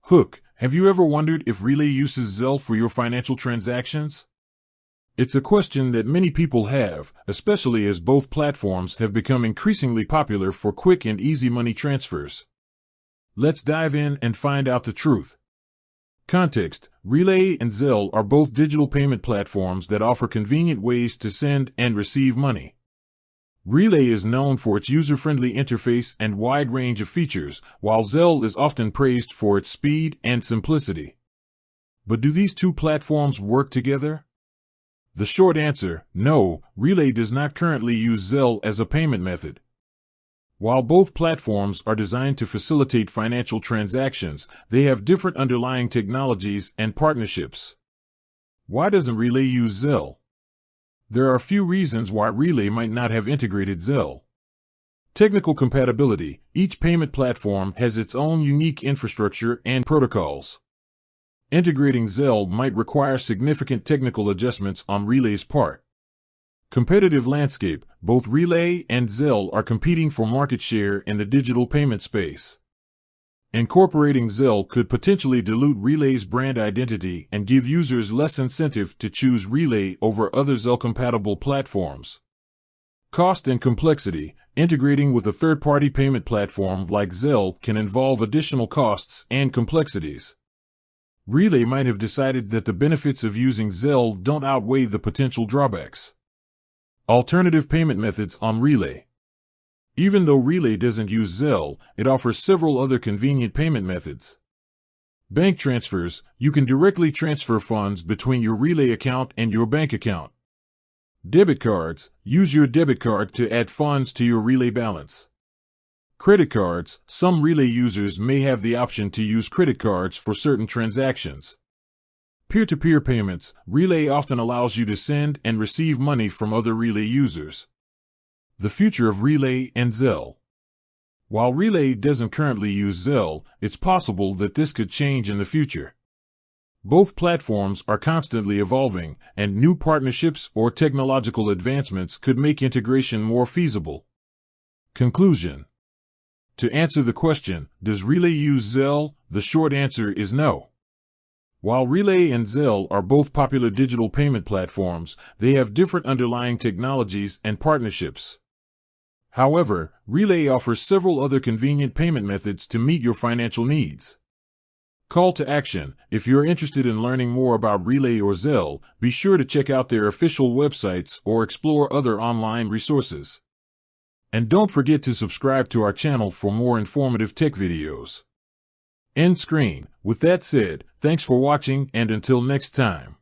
Hook, have you ever wondered if Relay uses Zelle for your financial transactions? It's a question that many people have, especially as both platforms have become increasingly popular for quick and easy money transfers. Let's dive in and find out the truth. Context: Relay and Zelle are both digital payment platforms that offer convenient ways to send and receive money. Relay is known for its user-friendly interface and wide range of features, while Zelle is often praised for its speed and simplicity. But do these two platforms work together? The short answer: no, Relay does not currently use Zelle as a payment method. While both platforms are designed to facilitate financial transactions, they have different underlying technologies and partnerships. Why doesn't Relay use Zelle? There are a few reasons why Relay might not have integrated Zelle. Technical compatibility: each payment platform has its own unique infrastructure and protocols. Integrating Zelle might require significant technical adjustments on Relay's part. Competitive landscape: both Relay and Zelle are competing for market share in the digital payment space. Incorporating Zelle could potentially dilute Relay's brand identity and give users less incentive to choose Relay over other Zelle-compatible platforms. Cost and complexity: integrating with a third-party payment platform like Zelle can involve additional costs and complexities. Relay might have decided that the benefits of using Zelle don't outweigh the potential drawbacks. Alternative payment methods on Relay. Even though Relay doesn't use Zelle, it offers several other convenient payment methods. Bank transfers: you can directly transfer funds between your Relay account and your bank account. Debit cards: use your debit card to add funds to your Relay balance. Credit cards: some Relay users may have the option to use credit cards for certain transactions. Peer-to-peer payments: Relay often allows you to send and receive money from other Relay users. The future of Relay and Zelle. While Relay doesn't currently use Zelle, it's possible that this could change in the future. Both platforms are constantly evolving, and new partnerships or technological advancements could make integration more feasible. Conclusion: to answer the question, does Relay use Zelle? The short answer is no. While Relay and Zelle are both popular digital payment platforms, they have different underlying technologies and partnerships. However, Relay offers several other convenient payment methods to meet your financial needs. Call to action: if you're interested in learning more about Relay or Zelle, be sure to check out their official websites or explore other online resources. And don't forget to subscribe to our channel for more informative tech videos. End screen. With that said, thanks for watching, and until next time.